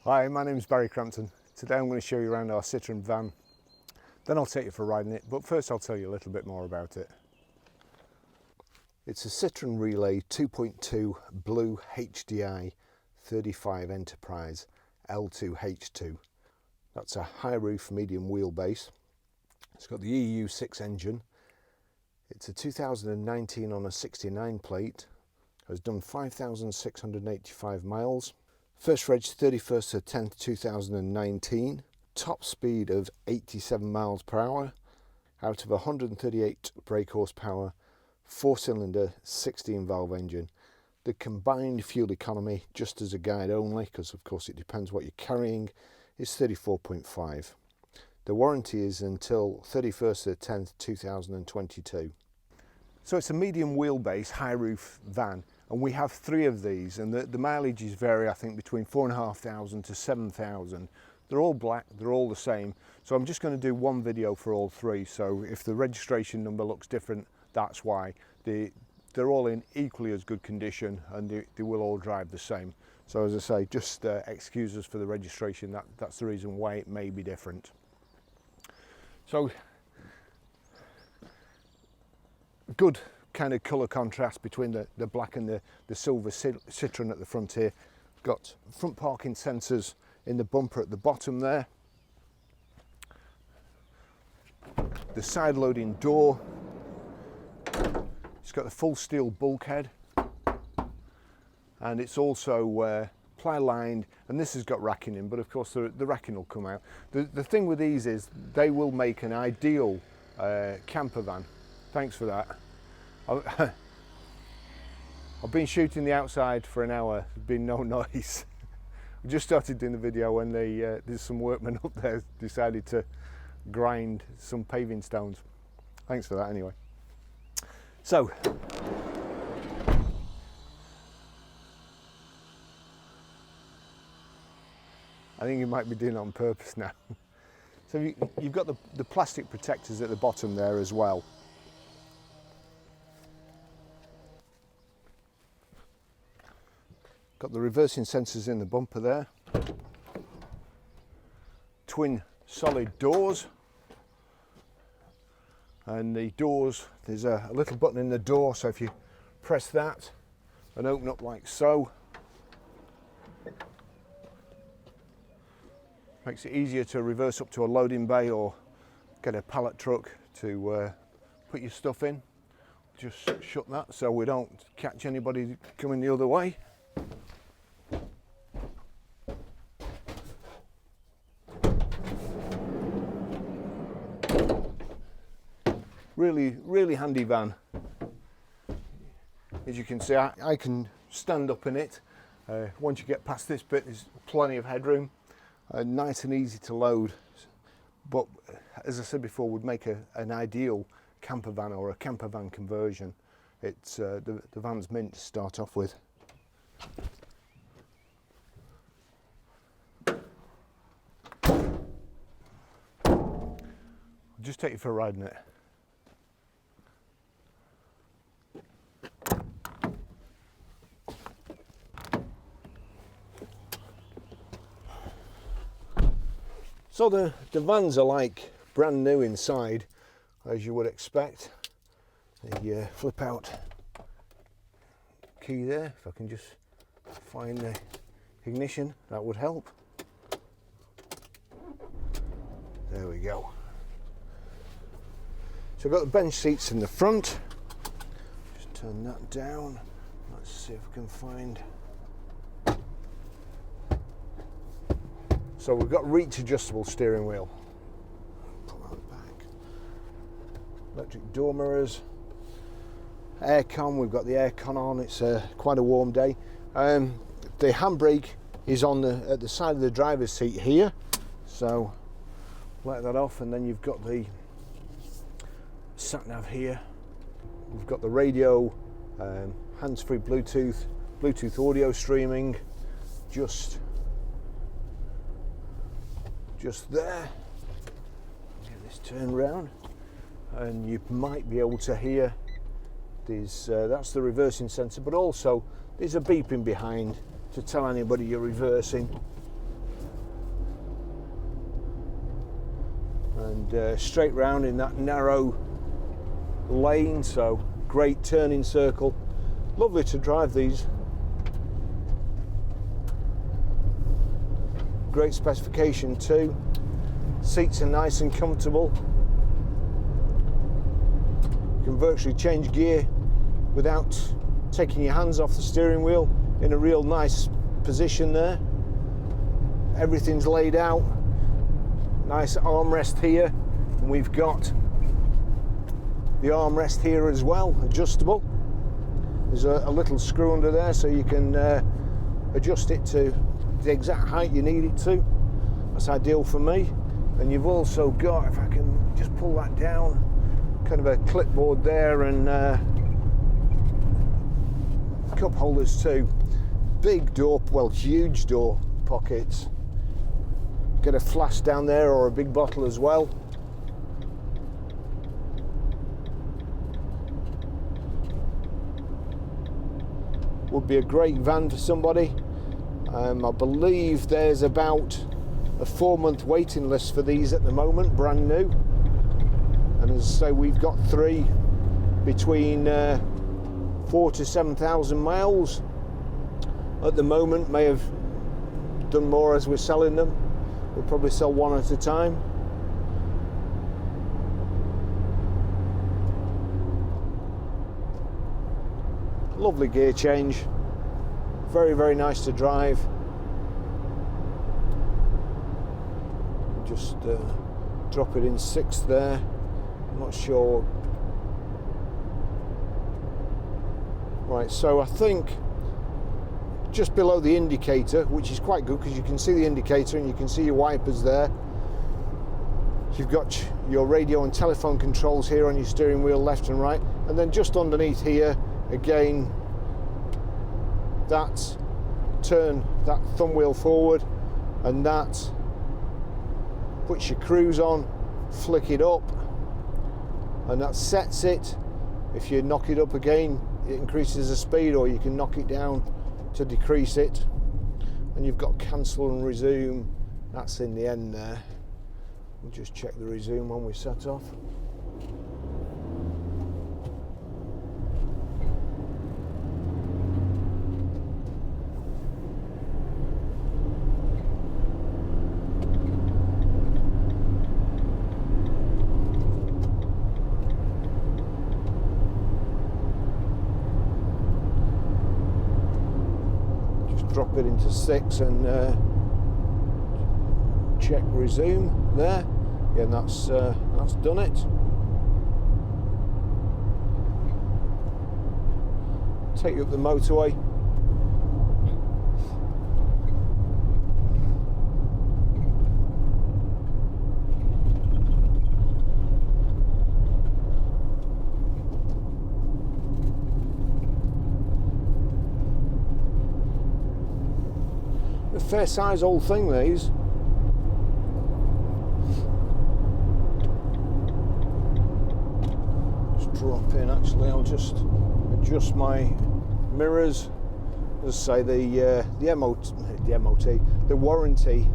Hi, my name is Barry Crampton. Today I'm going to show you around our Citroen van. Then I'll take you for a ride in it, but first I'll tell you a little bit more about it. It's a Citroen Relay 2.2 BlueHDi 35 Enterprise L2H2. That's a high roof medium wheelbase. It's got the EU6 engine. It's a 2019 on a 69 plate. Has done 5,685 miles. First reg 31st of 10th 2019. Top speed of 87 miles per hour. Out of 138 brake horsepower. 4-cylinder 16 valve engine. The combined fuel economy, just as a guide only, because of course it depends what you're carrying, is 34.5. The warranty is until 31st of 10th 2022. So it's a medium wheelbase high roof van, and we have 3 of these, and the mileages vary, I think, between 4,500 to 7,000. They're all black, they're all the same. So I'm just going to do one video for all 3. So if the registration number looks different, that's why. They're all in equally as good condition, and they will all drive the same. So as I say, just excuse us for the registration. That's the reason why it may be different. So good kind of colour contrast between the black and the silver Citroen at the front here. Got front parking sensors in the bumper at the bottom there. The side loading door. It's got the full steel bulkhead, and it's also ply lined, and this has got racking in, but of course the racking will come out. The thing with these is they will make an ideal camper van. Thanks for that. I've been shooting the outside for an hour, there's been no noise. We just started doing the video when there's some workmen up there decided to grind some paving stones. Thanks for that anyway. So, I think you might be doing it on purpose now. So you've got the plastic protectors at the bottom there as well. Got the reversing sensors in the bumper there. Twin solid doors. And the doors, there's a little button in the door, so if you press that and open up like so, makes it easier to reverse up to a loading bay or get a pallet truck to put your stuff in. Just shut that so we don't catch anybody coming the other way. Really handy van. As you can see, I can stand up in it. Once you get past this bit, there's plenty of headroom. Nice and easy to load, but as I said before, would make an ideal camper van or a camper van conversion. It's the van's mint to start off with. I'll just take you for a ride in it. So the vans are like brand new inside, as you would expect. The flip out key there, if I can just find the ignition, that would help. There we go. So I've got the bench seats in the front. Just turn that down. Let's see if I can find. So we've got reach adjustable steering wheel. Pull that back. Electric door mirrors. Aircon, we've got the aircon on. It's quite a warm day. The handbrake is on at the side of the driver's seat here. So let that off, and then you've got the sat nav here. We've got the radio, hands-free Bluetooth audio streaming, just there. Get this turned round, and you might be able to hear these. That's the reversing sensor, but also there's a beeping behind to tell anybody you're reversing. and straight round in that narrow lane, so great turning circle. Lovely to drive these. Great specification too. Seats are nice and comfortable. You can virtually change gear without taking your hands off the steering wheel, in a real nice position there. Everything's laid out. Nice armrest here, and we've got the armrest here as well, adjustable. There's a little screw under there so you can adjust it to the exact height you need it to. That's ideal for me. And you've also got, if I can just pull that down, kind of a clipboard there, and cup holders too. Big door, well, huge door pockets. Get a flask down there or a big bottle as well. Would be a great van for somebody. I believe there's about a 4-month waiting list for these at the moment, brand new. And as I say, we've got 3 between 4,000 to 7,000 miles at the moment. May have done more as we're selling them. We'll probably sell 1 at a time. Lovely gear change, very, very nice to drive. Just drop it in 6th there. I'm not sure. Right, so I think just below the indicator, which is quite good because you can see the indicator and you can see your wipers there. You've got your radio and telephone controls here on your steering wheel, left and right, and then just underneath here, again, that's turn that thumb wheel forward, and that puts your cruise on, flick it up, and that sets it. If you knock it up again, it increases the speed, or you can knock it down to decrease it. And you've got cancel and resume, that's in the end there. We'll just check the resume when we set off. Drop it into 6 and check resume there. Yeah, and that's done it. Take you up the motorway. A fair size old thing, these. Just drop in, actually I'll just adjust my mirrors. As I say, the warranty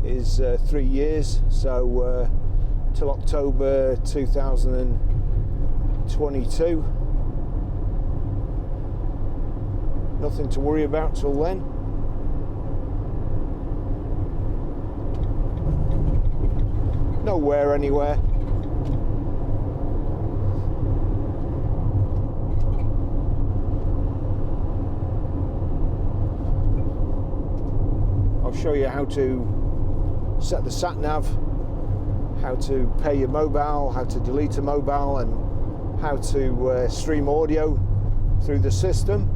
is 3 years, so till October 2022. Nothing to worry about till then. No wear anywhere. I'll show you how to set the sat nav, how to pair your mobile, how to delete a mobile, and how to stream audio through the system.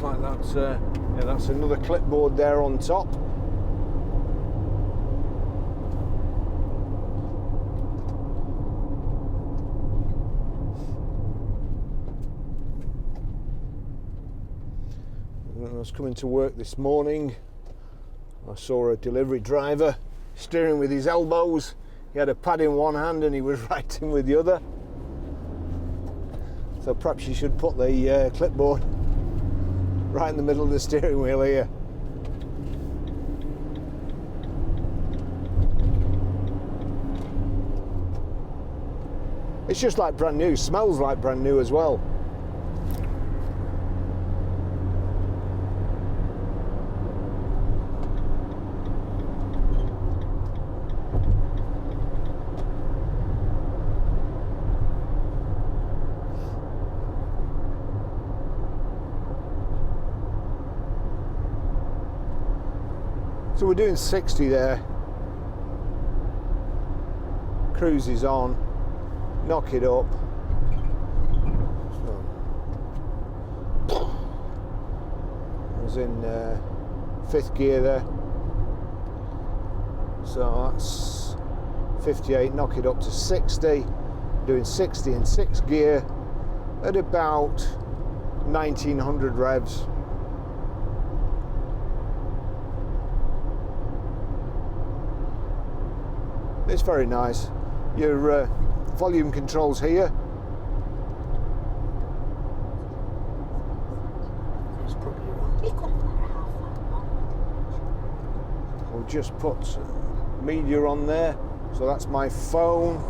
Like that, yeah, that's another clipboard there on top. When I was coming to work this morning, I saw a delivery driver steering with his elbows. He had a pad in one hand and he was writing with the other. So perhaps you should put the clipboard right in the middle of the steering wheel here. It's just like brand new, smells like brand new as well. So we're doing 60 there. Cruise is on. Knock it up. So, I was in 5th gear there. So that's 58. Knock it up to 60. Doing 60 in 6th gear at about 1900 revs. It's very nice. Your volume controls here. We'll just put media on there. So that's my phone.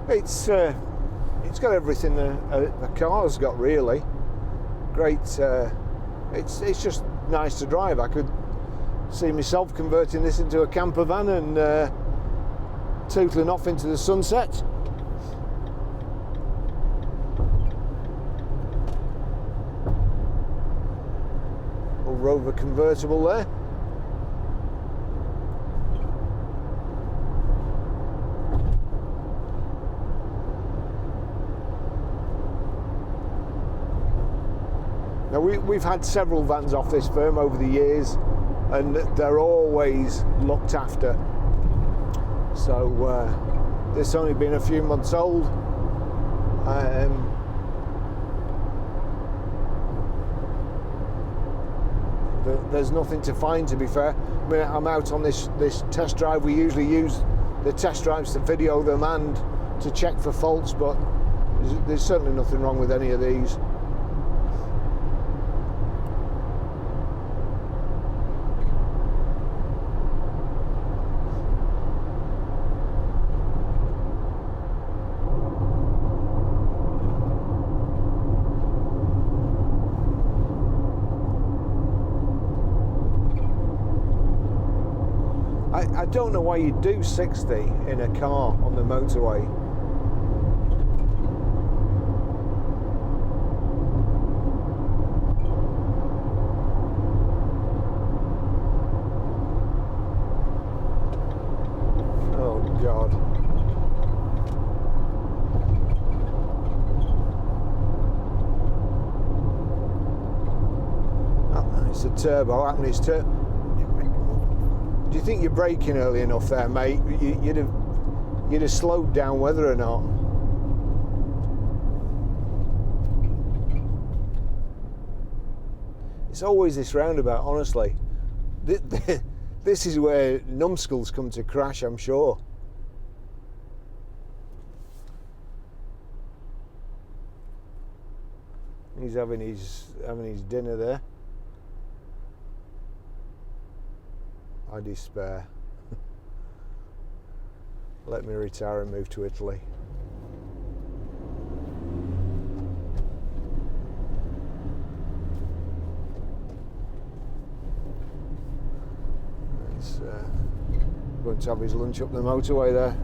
It's got everything a car's got, really. Great. It's just nice to drive. I could see myself converting this into a camper van and tootling off into the sunset. Little Rover convertible there. Now we've had several vans off this firm over the years, and they're always looked after. So this only been a few months old. There's nothing to find, to be fair. I mean, I'm out on this test drive. We usually use the test drives to video them and to check for faults, but there's certainly nothing wrong with any of these. I don't know why you do 60 in a car on the motorway. Oh God. Oh, it's a turbo, that one is turbo. Do you think you're braking early enough there, mate? You'd have slowed down whether or not. It's always this roundabout, honestly. This is where numbskulls come to crash, I'm sure. He's having his dinner there. I despair. Let me retire and move to Italy. He's going to have his lunch up the motorway there.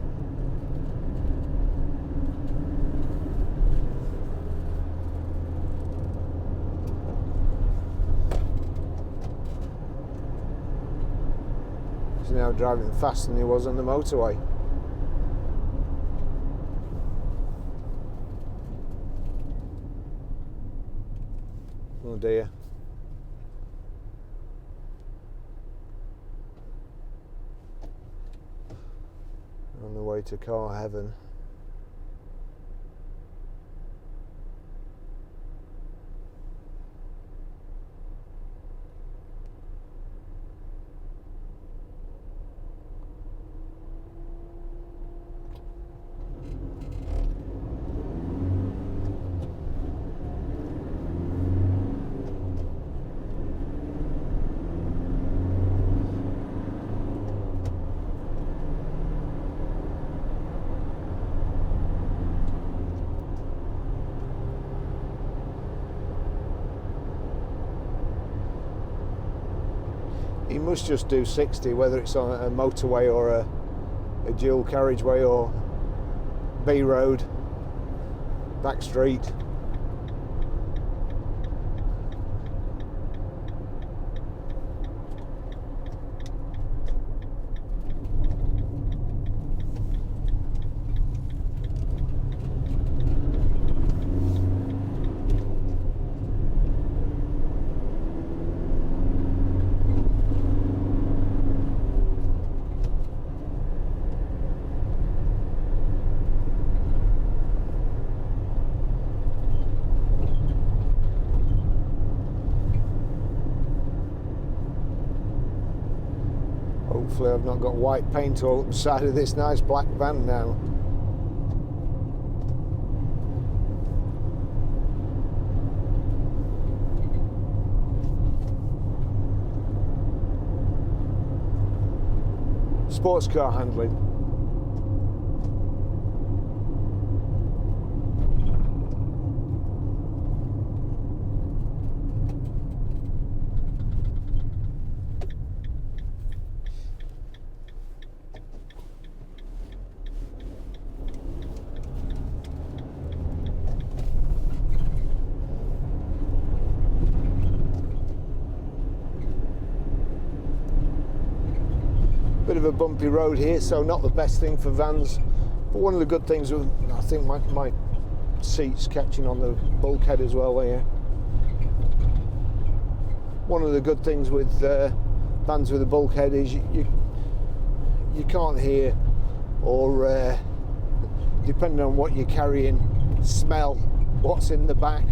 He's now driving faster than he was on the motorway. Oh dear. On the way to car heaven. must just do 60, whether it's on a motorway or a dual carriageway or B road, back street. Hopefully I've not got white paint all up the side of this nice black van now. Sports car handling. Bit of a bumpy road here, so not the best thing for vans, but one of the good things, I think my seat's catching on the bulkhead as well here. One of the good things with vans with a bulkhead is you can't hear, or depending on what you're carrying, smell what's in the back.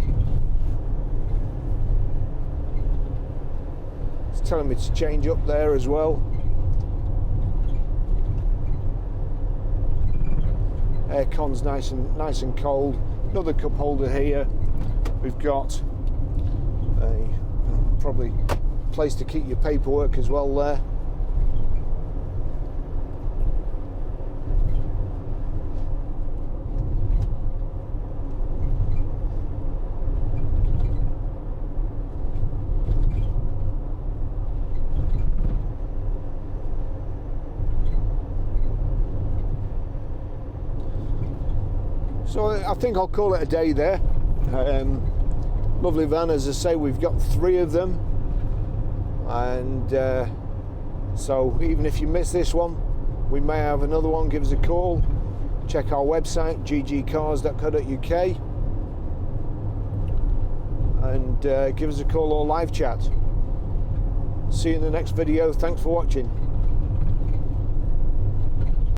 It's telling me to change up there as well. Aircon's nice and cold. Another cup holder here. We've got a probably place to keep your paperwork as well there. So I think I'll call it a day there. Lovely van, as I say, we've got 3 of them, and so even if you miss this one, we may have another one. Give us a call, check our website ggcars.co.uk, and give us a call or live chat. See you in the next video. Thanks for watching.